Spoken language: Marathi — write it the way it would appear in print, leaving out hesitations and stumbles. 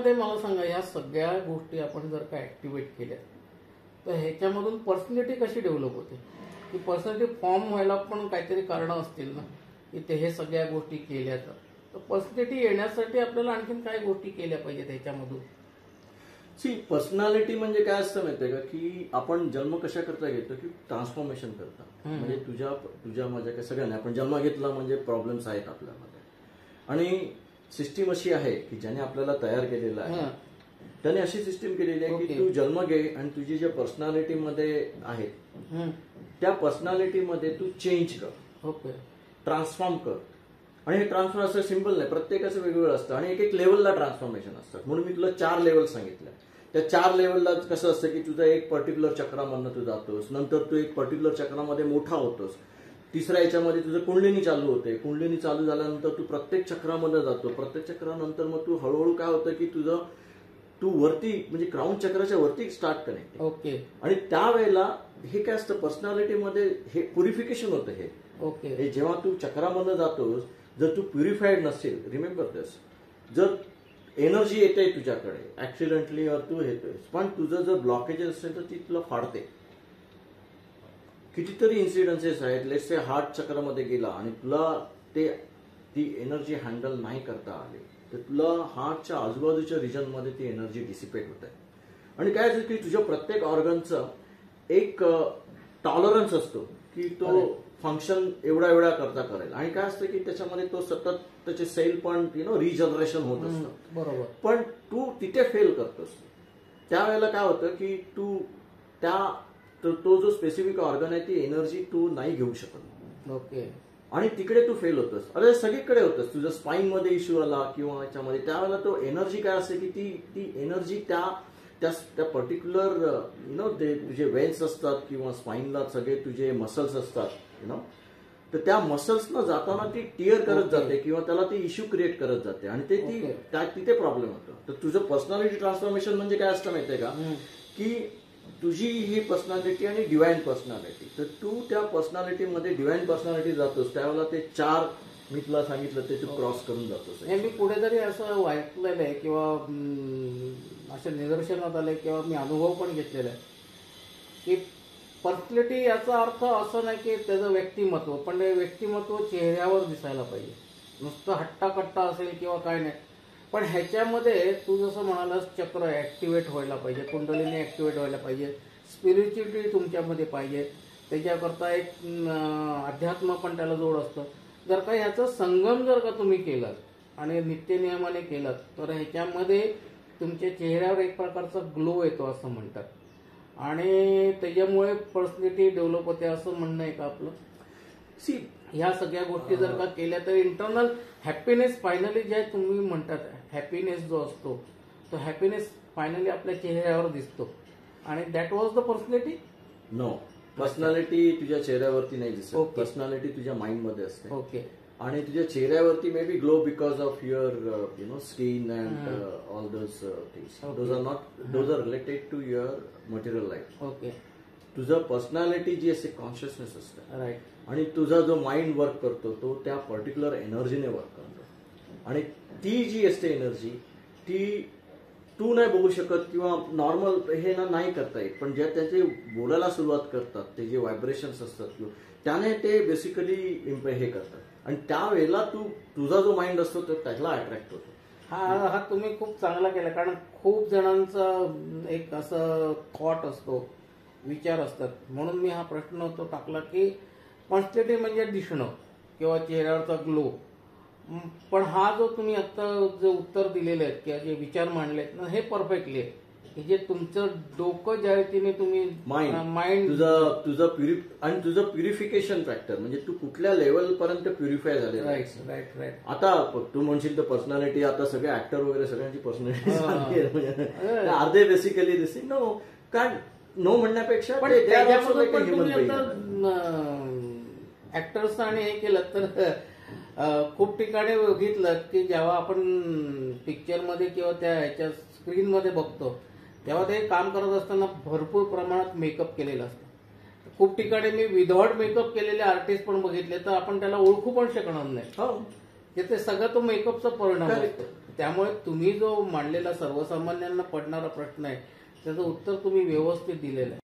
ह्याच्यामध्ये मला सांगा, ह्या सगळ्या गोष्टी आपण जर का ऍक्टिव्हेट केल्या तर ह्याच्यामधून पर्सनॅलिटी कशी डेव्हलप होते? की पर्सनॅलिटी फॉर्म व्हायला पण काहीतरी कारणं असतील ना, की ते हे सगळ्या गोष्टी केल्या तर पर्सनॅलिटी येण्यासाठी आपल्याला आणखीन काय गोष्टी केल्या पाहिजेत ह्याच्यामधून? पर्सनॅलिटी म्हणजे काय असतं माहितीये का, की आपण जन्म कशा करता घेतो, की ट्रान्सफॉर्मेशन करता. म्हणजे तुझ्या माझ्या काय सगळ्यांना आपण जन्म घेतला म्हणजे प्रॉब्लेम्स आहेत आपल्यामध्ये, आणि सिस्टीम अशी आहे की ज्याने आपल्याला तयार केलेलं आहे, त्याने अशी सिस्टीम केलेली आहे की तू जन्म घे आणि तुझी ज्या पर्सनॅलिटीमध्ये आहेत त्या पर्सनॅलिटीमध्ये तू चेंज कर, ट्रान्सफॉर्म कर. आणि हे ट्रान्सफॉर्म असं सिम्पल नाही, प्रत्येकाचं वेगवेगळं असतं आणि एक एक लेवलला ट्रान्सफॉर्मेशन असतं. म्हणून मी तुला 4 लेवल सांगितलं. त्या 4 लेवलला कसं असतं की तुझा एक पर्टिक्युलर चक्रामधनं तू जातोस, नंतर तू एक पर्टिक्युलर चक्रामध्ये मोठा होतोस, तिसऱ्या याच्यामध्ये तुझं कुंडलिनी चालू होते, कुंडलिनी चालू झाल्यानंतर तू प्रत्येक चक्रामध्ये जातो, प्रत्येक चक्रानंतर मग तू हळूहळू काय होतं की तू वरती म्हणजे क्राऊन चक्राच्या वरती स्टार्ट कनेक्ट. आणि त्यावेळेला हे काय असतं पर्सनॅलिटीमध्ये, हे प्युरिफिकेशन होतं. हे जेव्हा तू चक्रामध्ये जातोस, जर तू प्युरिफाईड नसेल, रिमेंबर दिस, जर एनर्जी येते तुझ्याकडे ऍक्सिडेंटली तू येतोय, पण तुझं जर ब्लॉकेजेस असेल तर ती तुला फाडते. कितीतरी इन्सिडेन्सेस आहेत, लेट्स से हार्ट चक्रामध्ये गेला आणि तुला ती एनर्जी हँडल नाही करता आली, तर तुला हार्टच्या आजूबाजूच्या रिजनमध्ये ती एनर्जी डिसिपेट होत आहे. आणि काय असतं की तुझ्या प्रत्येक ऑर्गनचं एक टॉलरन्स असतो की तो फंक्शन एवढा करता करेल. आणि काय असतं की त्याच्यामध्ये तो सतत त्याचे सेल पण रिजनरेशन होत असतं. बरोबर. पण तू तिथे फेल करतोस. त्यावेळेला काय होतं की तू तो जो स्पेसिफिक ऑर्गन आहे ती एनर्जी तू नाही घेऊ शकत. आणि तिकडे तू फेल होतोस. अरे सगळीकडे होतोस, तुझं स्पाईन मध्ये इश्यू आला किंवा याच्यामध्ये, त्यावेळेला तो एनर्जी काय असते की ती एनर्जी त्या पर्टिक्युलर ते तुझे वेन्स असतात किंवा स्पाईनला सगळे तुझे मसल्स असतात तर त्या मसल्सना जाताना ती टिअर करत जाते किंवा त्याला ती इश्यू क्रिएट करत जाते आणि तिथे प्रॉब्लेम होतो. तर तुझं पर्सनॅलिटी ट्रान्सफॉर्मेशन म्हणजे काय असतं माहितीये का, की तुझी ही पर्सनॅलिटी आणि डिवाइन पर्सनॅलिटी, तर तू त्या पर्सनॅलिटीमध्ये डिवाइन पर्सनॅलिटी जातोस, त्यावेळेला ते 4 मी तुला सांगितलं ते तू क्रॉस करून जातोस. मी कुठेतरी असं ऐकलेलं आहे किंवा असं निदर्शनात आलंय किंवा मी अनुभव पण घेतलेला आहे की पर्सनॅलिटी याचा अर्थ असं नाही की त्याचं व्यक्तिमत्व, पण ते व्यक्तिमत्व चेहऱ्यावर दिसायला पाहिजे. नुसतं हट्टाकट्टा असेल किंवा काय नाही, पण ह्याच्यामध्ये तू जसं म्हणालास चक्र ऍक्टिव्हेट व्हायला पाहिजे, कुंडलिनी ऍक्टिव्हेट व्हायला पाहिजे, स्पिरिच्युअलिटी तुमच्यामध्ये पाहिजे, त्याच्याकरता एक अध्यात्म पण त्याला जोड असतं. जर का ह्याचा संगम जर का तुम्ही केलात आणि नित्यनियमाने केलात तर ह्याच्यामध्ये तुमच्या चेहऱ्यावर एक प्रकारचा ग्लो येतो असं म्हणतात आणि त्याच्यामुळे पर्सनॅलिटी डेव्हलप होते असं म्हणणं आहे का आपलं? ह्या सगळ्या गोष्टी जर का केल्या तर इंटरनल हॅपीनेस फायनली जे तुम्ही म्हणतात, हॅपीनेस जो असतो तो हॅपीनेस फायनली आपल्या चेहऱ्यावर दिसतो आणि that was the personality. No, personality तुझ्या चेहऱ्यावरती नाही दिसत. पर्सनॅलिटी तुझ्या माइंड मध्ये असते. आणि तुझ्या चेहऱ्यावरती maybe glow because of your skin and all those things. Those are related to your material life. तुझं पर्सनॅलिटी जी असते कॉन्शियसनेस असते, राईट, आणि तुझा जो माइंड वर्क करतो तो त्या पर्टिक्युलर एनर्जीने वर्क करतो. आणि ती जी असते एनर्जी ती तू नाही बघू शकत किंवा नॉर्मल हे नाही करता येत, पण ज्या त्याचे बोलायला सुरुवात करतात ते जे व्हायब्रेशन्स असतात त्याने ते बेसिकली हे करतात आणि त्यावेळेला तुझा जो माइंड असतो तो त्याला अट्रॅक्ट होतो. हा तुम्ही खूप चांगला केला, कारण खूप जणांचा एक असं थॉट असतो, विचार असतात, म्हणून मी हा प्रश्न तो टाकला की पर्सनॅलिटी म्हणजे दिसणं किंवा चेहऱ्यावरचा ग्लो. पण हा जो तुम्ही आता जे उत्तर दिलेले आहेत किंवा जे विचार मांडलेत ना हे परफेक्टली आहे की जे तुमचं डोकं ज्या रीतीने तुम्ही माइंड तुझं प्युरिफिकेशन फॅक्टर म्हणजे तू कुठल्या लेवल पर्यंत प्युरिफाय झाले. राईट. आता तू म्हणशील तर पर्सनॅलिटी आता सगळे ऍक्टर वगैरे सगळ्यांची पर्सनॅलिटी अर्धे बेसिकली दिसते. नो, कारण नो म्हणण्यापेक्षा ऍक्टर्स आणि हे केलं तर खूप ठिकाणी बघितलं की जेव्हा आपण पिक्चरमध्ये किंवा त्या ह्याच्या स्क्रीनमध्ये बघतो तेव्हा ते काम करत असताना भरपूर प्रमाणात मेकअप केलेलं असतं. खूप ठिकाणी मी विदाउट मेकअप केलेले आर्टिस्ट पण बघितले तर आपण त्याला ओळखू पण शकणार नाही. की ते सगळं तो मेकअपचा परिणाम Correct. असतो. त्यामुळे तुम्ही जो मांडलेला सर्वसामान्यांना पडणारा प्रश्न आहे त्याचं उत्तर तुम्ही व्यवस्थित दिलेलं आहे.